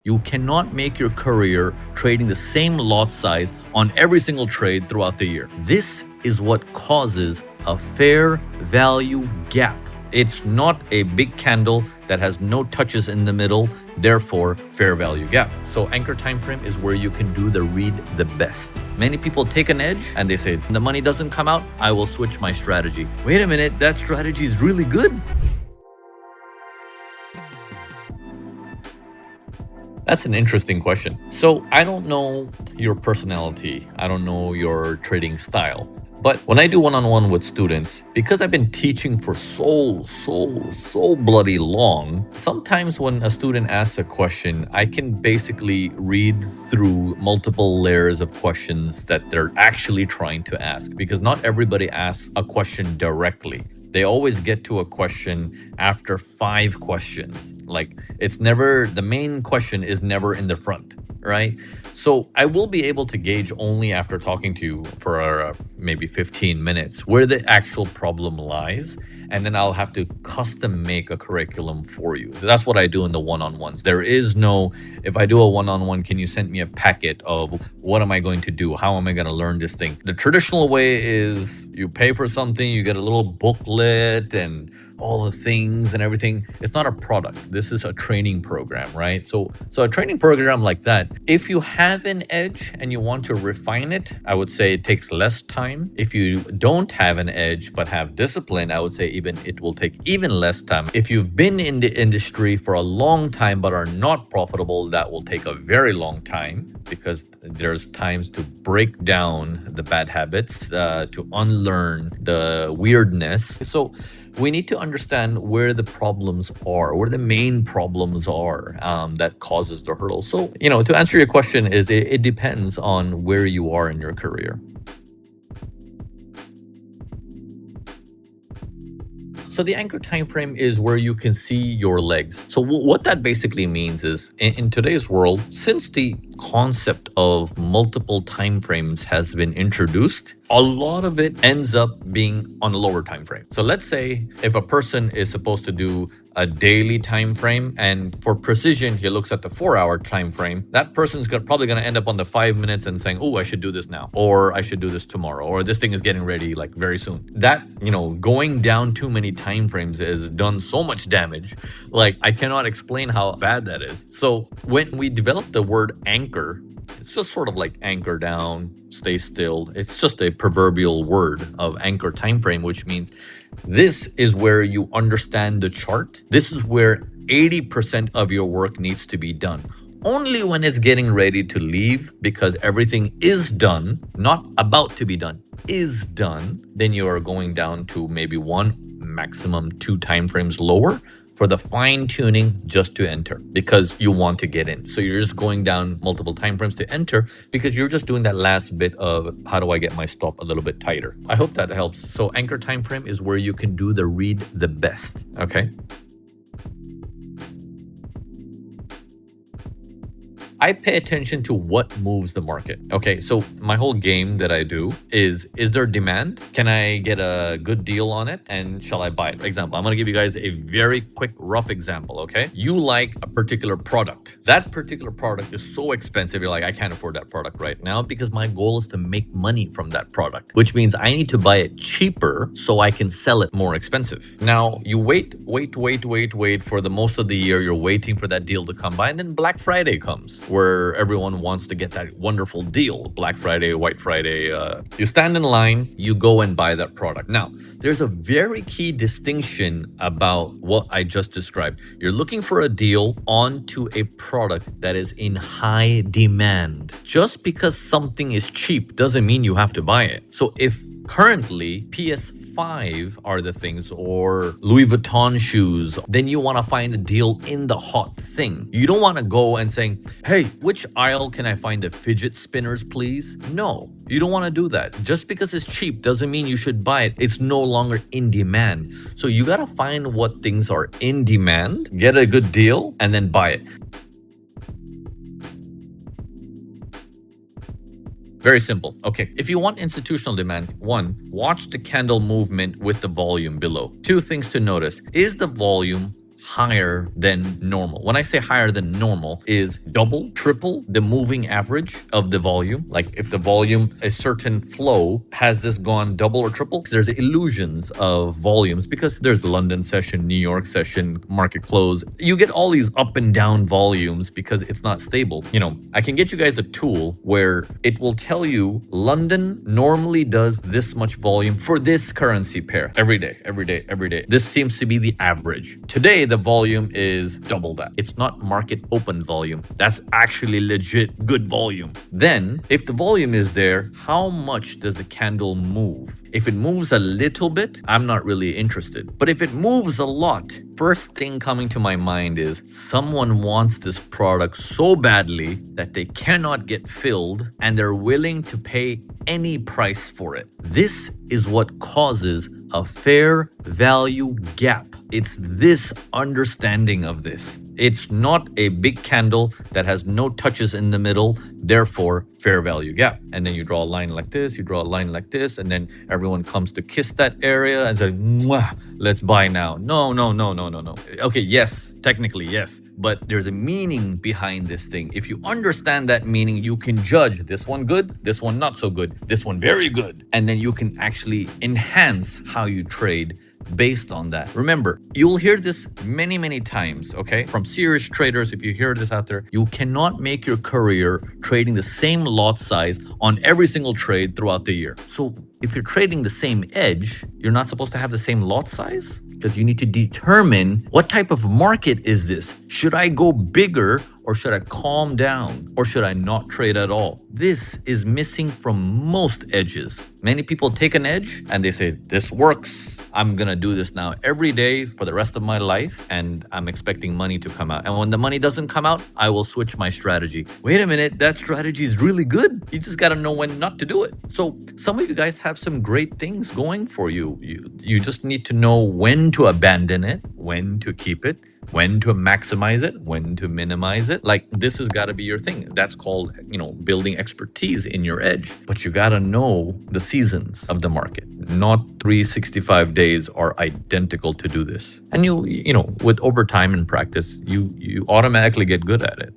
You cannot make your career trading the same lot size on every single trade throughout the year. This is what causes a fair value gap. It's not a big candle that has no touches in the middle, therefore fair value gap. So anchor time frame is where you can do the read the best. Many people take an edge and they say, the money doesn't come out, I will switch my strategy. Wait a minute, that strategy is really good. That's an interesting question. So I don't know your personality. I don't know your trading style. But when I do one-on-one with students, because I've been teaching for so bloody long, sometimes when a student asks a question, I can basically read through multiple layers of questions that they're actually trying to ask, because not everybody asks a question directly. They always get to a question after 5 questions. Like, it's never, the main question is never in the front, right? So I will be able to gauge only after talking to you for maybe 15 minutes where the actual problem lies. And then I'll have to custom make a curriculum for you. That's what I do in the one-on-ones. There is no, if I do a one-on-one, can you send me a packet of what am I going to do? How am I going to learn this thing? The traditional way is you pay for something, you get a little booklet and all the things and everything. It's not a product. This is a training program, right? So a training program like that, if you have an edge and you want to refine it, I would say it takes less time. If you don't have an edge but have discipline, I would say it will take even less time. If you've been in the industry for a long time but are not profitable, that will take a very long time, because there's times to break down the bad habits, to unlearn the weirdness. So we need to understand where the problems are, where the main problems are that causes the hurdle. So, to answer your question is it depends on where you are in your career. So the anchor time frame is where you can see your legs. So what that basically means is in today's world, since the concept of multiple time frames has been introduced, a lot of it ends up being on a lower time frame. So let's say if a person is supposed to do a daily time frame, and for precision he looks at the 4-hour time frame, that person's probably going to end up on the 5 minutes and saying, oh, I should do this now, or I should do this tomorrow, or this thing is getting ready like very soon. That, going down too many time frames has done so much damage. Like, I cannot explain how bad that is. So when we developed the word anchor, it's just sort of like anchor down, stay still. It's just a proverbial word of anchor time frame, which means this is where you understand the chart. This is where 80% of your work needs to be done. Only when it's getting ready to leave, because everything is done, not about to be done, is done, then you are going down to maybe 1, maximum 2 time frames lower for the fine tuning just to enter, because you want to get in. So you're just going down multiple time frames to enter because you're just doing that last bit of how do I get my stop a little bit tighter. I hope that helps. So anchor time frame is where you can do the read the best. Okay. I pay attention to what moves the market. Okay, so my whole game that I do is there demand? Can I get a good deal on it? And shall I buy it? Example, I'm gonna give you guys a very quick, rough example, okay? You like a particular product. That particular product is so expensive, you're like, I can't afford that product right now because my goal is to make money from that product, which means I need to buy it cheaper so I can sell it more expensive. Now, you wait for the most of the year, you're waiting for that deal to come by, and then Black Friday comes, where everyone wants to get that wonderful deal. Black Friday, White Friday, you stand in line, you go and buy that product. Now, there's a very key distinction about what I just described. You're looking for a deal onto a product that is in high demand. Just because something is cheap doesn't mean you have to buy it. So if currently PS5 are the things, or Louis Vuitton shoes, then you want to find a deal in the hot thing. You don't want to go and saying, hey, which aisle can I find the fidget spinners, please? No, you don't want to do that. Just because it's cheap doesn't mean you should buy it. It's no longer in demand. So you got to find what things are in demand, get a good deal, and then buy it. Very simple. Okay, if you want institutional demand, 1, watch the candle movement with the volume below. 2 things to notice. Is the volume higher than normal. When I say higher than normal, is double, triple the moving average of the volume. Like if the volume, a certain flow, has this gone double or triple, there's illusions of volumes because there's London session, New York session, market close. You get all these up and down volumes because it's not stable. I can get you guys a tool where it will tell you London normally does this much volume for this currency pair every day, every day, every day. This seems to be the average. Today, the volume is double that. It's not market open volume. That's actually legit good volume. Then, if the volume is there, how much does the candle move? If it moves a little bit, I'm not really interested. But if it moves a lot, first thing coming to my mind is someone wants this product so badly that they cannot get filled and they're willing to pay any price for it. This is what causes a fair value gap. It's this understanding of this. It's not a big candle that has no touches in the middle, therefore fair value gap. And then you draw a line like this, you draw a line like this, and then everyone comes to kiss that area and say, "Mwah, let's buy now." No, no, no, no, no, no. Okay, yes, technically, yes. But there's a meaning behind this thing. If you understand that meaning, you can judge this one good, this one not so good, this one very good. And then you can actually enhance how you trade based on that. Remember, you'll hear this many, many times, okay? From serious traders, if you hear this out there, you cannot make your career trading the same lot size on every single trade throughout the year. So if you're trading the same edge, you're not supposed to have the same lot size? Because you need to determine what type of market is this? Should I go bigger or should I calm down or should I not trade at all? This is missing from most edges. Many people take an edge and they say, this works. I'm gonna do this now every day for the rest of my life and I'm expecting money to come out. And when the money doesn't come out, I will switch my strategy. Wait a minute, that strategy is really good. You just gotta know when not to do it. So some of you guys have some great things going for you. You just need to know when to abandon it, when to keep it, when to maximize it, when to minimize it. Like this has got to be your thing. That's called, building expertise in your edge. But you got to know the seasons of the market. Not 365 days are identical to do this. And with overtime and practice, you automatically get good at it.